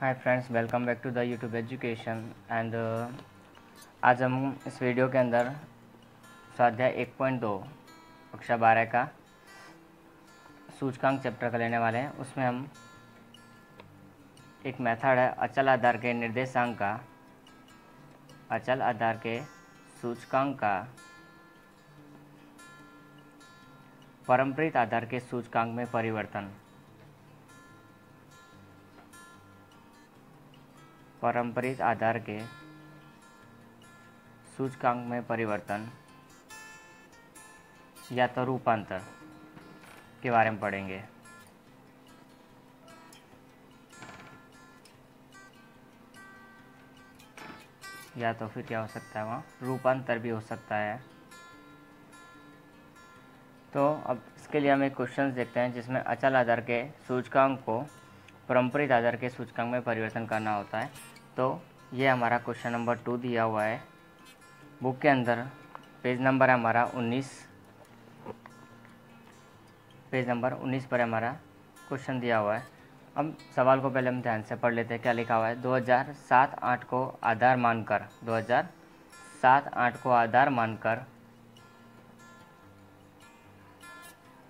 Hi friends, welcome back to the YouTube education and आज हम इस वीडियो के अंदर स्वाध्याय 1.2 कक्षा 12 का सूचकांक चैप्टर का लेने वाले हैं। उसमें हम एक मेथड है अचल आधार के निर्देशांक का, अचल आधार के सूचकांक का पारंपरिक आधार के सूचकांक में परिवर्तन, पारंपरिक आधार के सूचकांक में परिवर्तन या तो रूपांतर के बारे में पढ़ेंगे। या तो फिर क्या हो सकता है, वहाँ रूपांतर भी हो सकता है। तो अब इसके लिए हम एक क्वेश्चन देखते हैं जिसमें अचल आधार के सूचकांक को पारंपरिक आधार के सूचकांक में परिवर्तन करना होता है। तो ये हमारा क्वेश्चन नंबर 2 दिया हुआ है बुक के अंदर। पेज नंबर है हमारा 19, पेज नंबर 19 पर हमारा क्वेश्चन दिया हुआ है। अब सवाल को पहले हम ध्यान से पढ़ लेते हैं। क्या लिखा हुआ है, 2007-8 को आधार मानकर, 2007-8 को आधार मानकर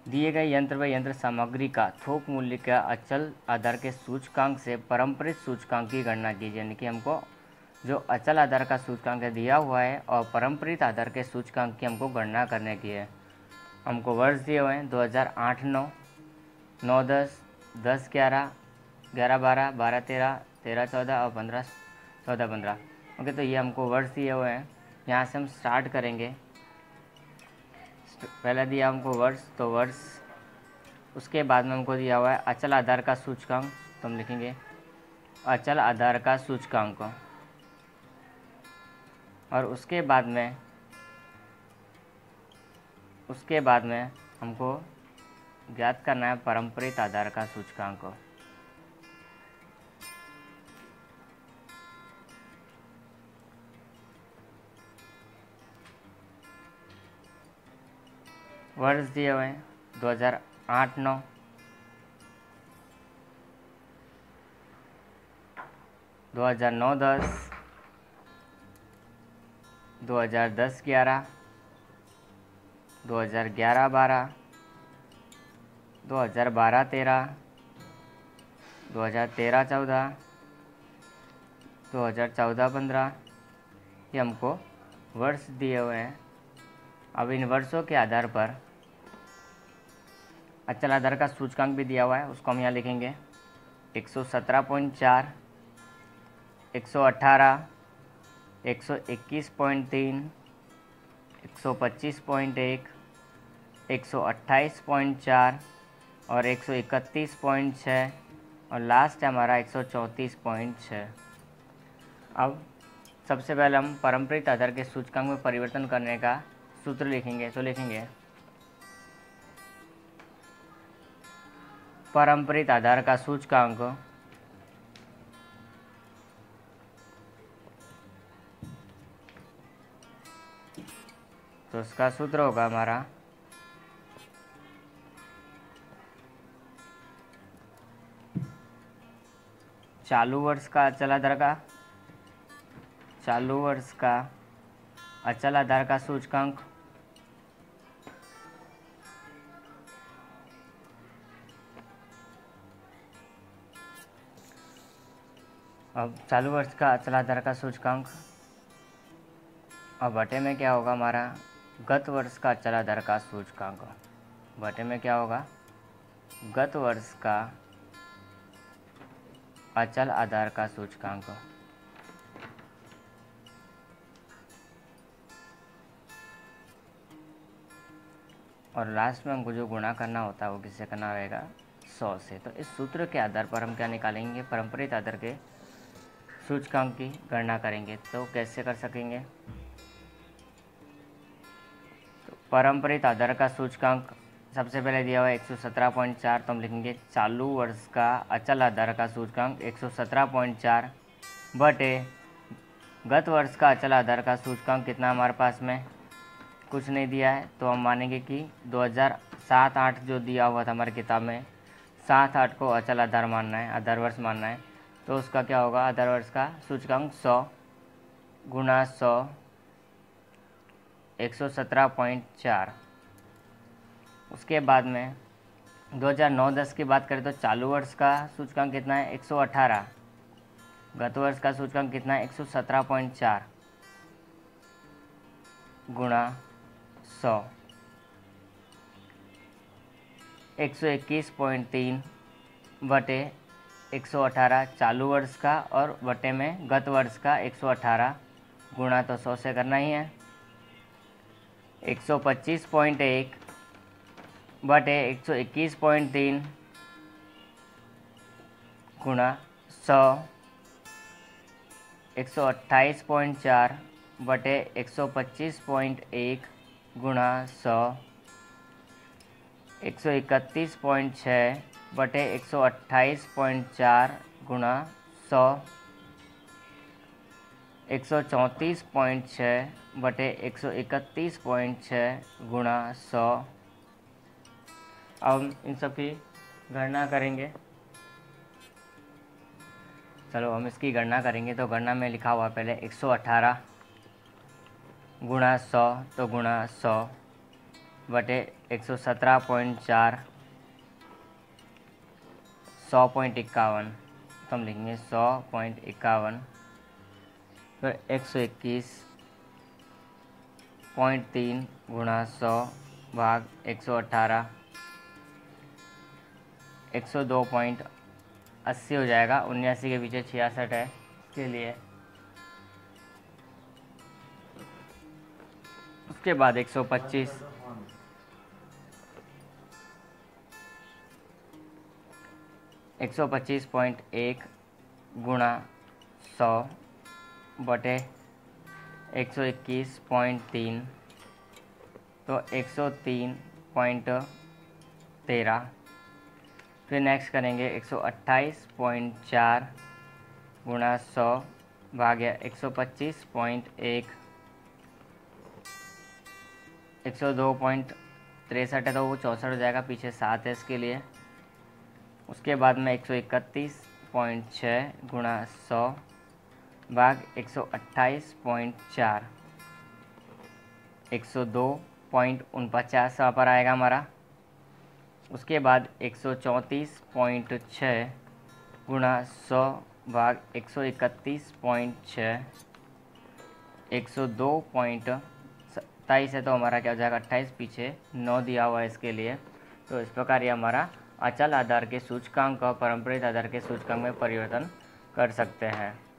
दिए गए यंत्र व यंत्र सामग्री का थोक मूल्य का अचल आधार के सूचकांक से पारंपरिक सूचकांक की गणना कीजिए। यानी कि हमको जो अचल आधार का सूचकांक दिया हुआ है और पारंपरिक आधार के सूचकांक की हमको गणना करने की है। हमको वर्ष दिए हुए हैं 2008-9, 9-10, 10-11, 11-12, 12-13, 13-14 और 15-14-15। ओके, तो ये हमको वर्ष दिए हुए हैं। यहाँ से हम स्टार्ट करेंगे। पहले दिया हमको वर्ष, तो वर्ष, उसके बाद में हमको दिया हुआ है अचल आधार का सूचकांक। तो हम लिखेंगे अचल आधार का सूचकांक, और उसके बाद में हमको ज्ञात करना है पारंपरिक आधार का सूचकांक। वर्ष दिए हुए हैं 2008-9, 2009-10, 2010-11, 2011-12, 2012-13, 2013-14, 2014-15। ये हमको वर्ष दिए हुए हैं। अब इन वर्षों के आधार पर अचल आधार का सूचकांक भी दिया हुआ है, उसको हम यहाँ लिखेंगे 117.4, 118, 121.3, 125.1, 128.4 और 131.6 और लास्ट है हमारा 134.6। अब सबसे पहले हम पारंपरिक आधार के सूचकांक में परिवर्तन करने का सूत्र लिखेंगे। तो लिखेंगे पारंपरिक आधार का सूचकांक तो इसका सूत्र होगा हमारा चालू वर्ष का अचल आधार का सूचकांक अब चालू वर्ष का अचल आधार का सूचकांक और बटे में क्या होगा हमारा गत वर्ष का अचल आधार का सूचकांक। बटे में क्या होगा गत वर्ष का अचल आधार का सूचकांक। और लास्ट में हमको जो गुणा करना होता है वो किससे करना रहेगा 100 से। तो इस सूत्र के आधार पर हम क्या निकालेंगे, पारंपरिक आधार के सूचकांक की गणना करेंगे। तो कैसे कर सकेंगे, तो पारंपरिक आधार का सूचकांक सबसे पहले दिया हुआ है 117.4, तो हम लिखेंगे चालू वर्ष का अचल आधार का सूचकांक 117.4 बटे गत वर्ष का अचल आधार का सूचकांक कितना हमारे पास में कुछ नहीं दिया है। तो हम मानेंगे कि 2007-8 जो दिया हुआ था हमारी किताब में, 7-8 को अचल आधार मानना है, आधार वर्ष मानना है। तो उसका क्या होगा, आधार वर्ष का सूचकांक 100 गुणा 100 117.4। उसके बाद में 2009-10 की बात करें तो चालू वर्ष का सूचकांक कितना है, 118। गत वर्ष का सूचकांक कितना है, 117.4 गुणा 100 121.3 बटे 118 चालू वर्ष का, और बटे में गत वर्ष का 118 गुणा तो 100 से करना ही है। 125.1 बटे 121.3 गुणा 100 128.4 बटे 125.1 गुणा 100 131.6 बटे 128.4 गुणा 100 134.6 बटे 131.6 गुणा 100। अब हम इन सब की गणना करेंगे। चलो हम इसकी गणना करेंगे। तो गणना में लिखा हुआ पहले 118 गुणा 100, तो गुणा 100 बटे 117.4 100.51, तो हम लिखेंगे 100.51, फिर 121.3 गुणा 100 भाग 118 102.80 हो जाएगा। 79 के पीछे 66 है के लिए। उसके बाद 125 125.1 गुणा 100 बटे 121.3, तो 103.13। फिर नेक्स्ट करेंगे 128.4 गुणा 100 भाग्या 125.1 102.63 है, तो वो 64 हो जाएगा, पीछे 7 है इसके लिए। उसके बाद में 131.6 गुणा 100 भाग 128.4 102.49 वहाँ पर आएगा हमारा। उसके बाद 134.6 गुणा 100 भाग 131.6 102.27 है, तो हमारा क्या हो जाएगा 28, पीछे 9 दिया हुआ है इसके लिए। तो इस प्रकार ये हमारा अचल आधार के सूचकांक और पारंपरिक आधार के सूचकांक में परिवर्तन कर सकते हैं।